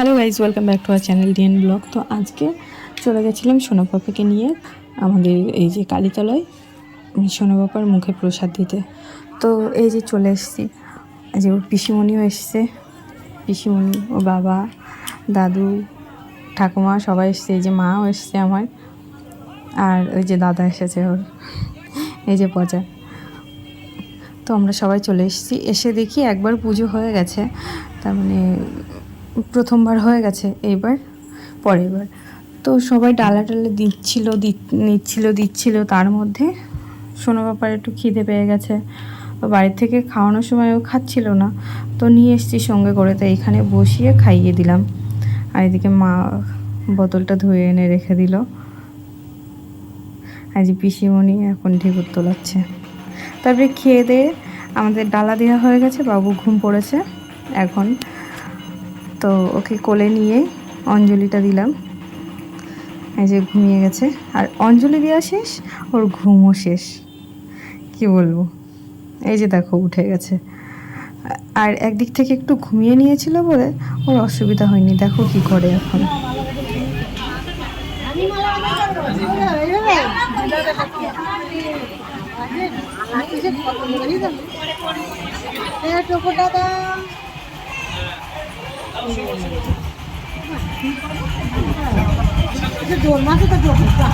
Hello guys, welcome back to our channel DN blog. তো আজকে চলে গেছিলাম সোনাপাপাকে নিয়ে আমাদের এই যে কালীতলায় সোনাপাপার মুখে প্রসাদ দিতে। তো এই যে চলে এসেছি, যে ওর পিসিমণিও এসছে, পিসিমণি, ও বাবা, দাদু, ঠাকুমা সবাই এসছে, এই যে মাও এসছে আমার, আর ওই যে দাদা এসেছে ওর, এই যে পচা। তো আমরা সবাই চলে এসেছি। এসে দেখি একবার পুজো হয়ে গেছে, তার মানে প্রথমবার হয়ে গেছে, এইবার পরের বার। তো সবাই ডালা দিচ্ছিল, তার মধ্যে সোনাপাপার একটু খিদে পেয়ে গেছে। বাড়ির থেকে খাওয়ানোর সময় ও খাচ্ছিল না, তো নিয়ে এসেছি সঙ্গে করে, তাই এখানে বসিয়ে খাইয়ে দিলাম। আর এদিকে মা বোতলটা ধুয়ে এনে রেখে দিল। আজ পিসিমণি এখন ঢেকুর তোলাচ্ছে। তারপরে খেয়ে দিয়ে আমাদের ডালা দেওয়া হয়ে গেছে, বাবু ঘুম পড়েছে এখন। তো ওকে কোলে নিয়ে অঞ্জলিটা দিলাম, এই যে ঘুমিয়ে গেছে। আর অঞ্জলি দেওয়া শেষ, ওর ঘুমও শেষ, কি বলবো। এই যে দেখো উঠে গেছে। আর একদিক থেকে একটু ঘুমিয়ে নিয়েছিল বলে ওর অসুবিধা হয়নি। দেখো কি করে এখন। জোর মাঝে তো জোর হবে না।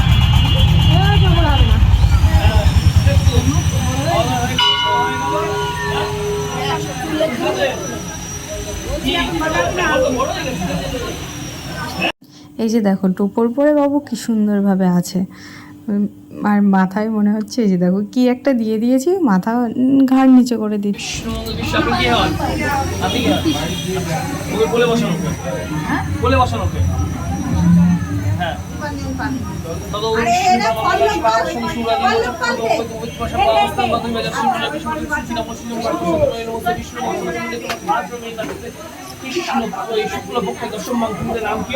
এই যে দেখো টোপর পরে বাবু কি সুন্দরভাবে আছে। আর মাথায় মনে হচ্ছে, এই যে দেখো কি একটা দিয়ে দিয়েছি, মাথা ঘাড় নিচে করে দিচ্ছি। নাম কি?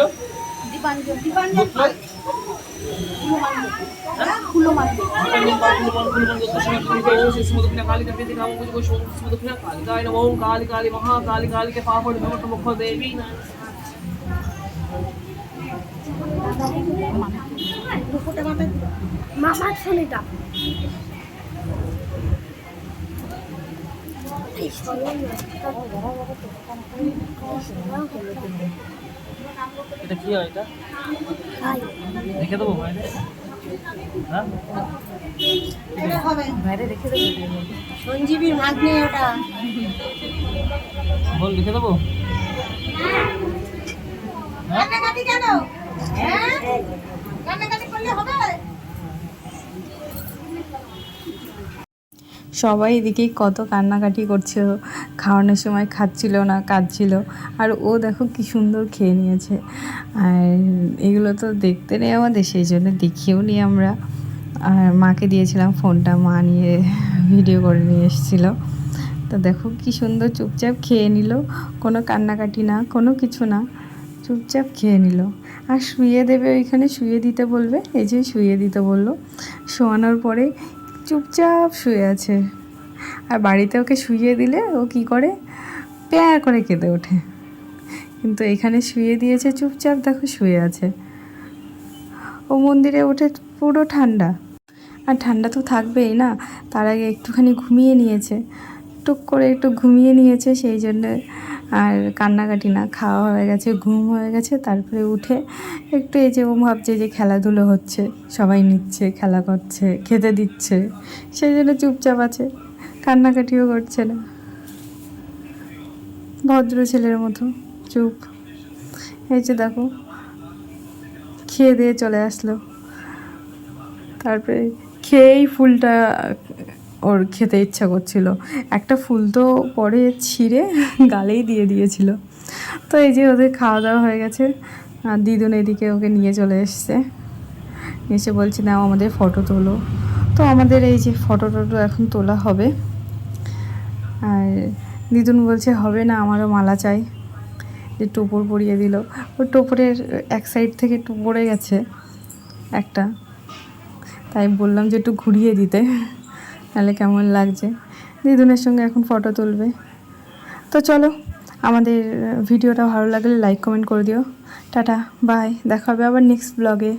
কালী মহাকালী কালীকে পাপড় মুখ দেবী মামার ছেলেটা এটা কি হয়? এটা রেখে দেবো বাইরে, হ্যাঁ বাইরে রেখে দেবো। সঞ্জীবীর ভাগ নেই ওটা, বল লিখে দেবো। কান্নাকাটি কেন? কান্নাকাটি করলে হবে? সবাই এদিকেই কত কান্নাকাটি করছিল, খাওয়ানোর সময় খাচ্ছিল না, কাঁদছিল। আর ও দেখো কি সুন্দর খেয়ে নিয়েছে। আর এগুলো তো দেখতে নেই আমাদের, সেই জন্য দেখিও নি আমরা। আর মাকে দিয়েছিলাম ফোনটা, মা নিয়ে ভিডিও করে নিয়ে এসেছিলো। তো দেখো কি সুন্দর চুপচাপ খেয়ে নিল, কোনো কান্নাকাটি না, কোনো কিছু না, চুপচাপ খেয়ে নিল। আর শুয়ে দেবে, ওইখানে শুয়ে দিতে বলবে, এই যে শুয়ে দিতে বললো। শোয়ানোর পরে চুপচাপ শুয়ে আছে। আর বাড়িতে ওকে শুইয়ে দিলে ও কি করে, প্যাঁ করে কেঁদে ওঠে। কিন্তু এখানে শুয়ে দিয়েছে চুপচাপ, দেখো শুয়ে আছে। ও মন্দিরে ওঠে পুরো ঠান্ডা, আর ঠান্ডা তো থাকবেই না। তার আগে একটুখানি ঘুমিয়ে নিয়েছে, টুক করে একটু ঘুমিয়ে নিয়েছে, সেই জন্য আর কান্নাকাটি না, খাওয়া হয়ে গেছে, ঘুম হয়ে গেছে। তারপরে উঠে একটু, এই যে ও ভাবছে যে খেলাধুলো হচ্ছে, সবাই নিচ্ছে, খেলা করছে, খেতে দিচ্ছে, সেই জন্য চুপচাপ আছে, কান্নাকাটিও করছে না, ভদ্র ছেলের মতো চুপ। এই যে দেখো খেয়ে দিয়ে চলে আসলো। তারপরে খেয়েই ফুলটা ওর খেতে ইচ্ছা করছিল, একটা ফুল তো পরে ছিঁড়ে গালেই দিয়ে দিয়েছিল। তো এই যে ওদের খাওয়া দাওয়া হয়ে গেছে, আর দিদুন এদিকে ওকে নিয়ে চলে এসছে, এসে বলছি নাও আমাদের ফটো তোলো। তো আমাদের এই যে ফটো টটো এখন তোলা হবে। আর দিদুন বলছে হবে না, আমারও মালা চাই, যে টোপর পরিয়ে দিল। ওর টোপরের এক সাইড থেকে একটু পড়ে গেছে একটা, তাই বললাম যে একটু ঘুরিয়ে দিতে, তাহলে কেমন লাগছে। দিদুনের সঙ্গে এখন ফটো তুলবে। তো চলো আমাদের ভিডিওটা ভালো লাগলে লাইক কমেন্ট করে দিও। টাটা বাই, দেখা হবে আবার নেক্সট ব্লগে।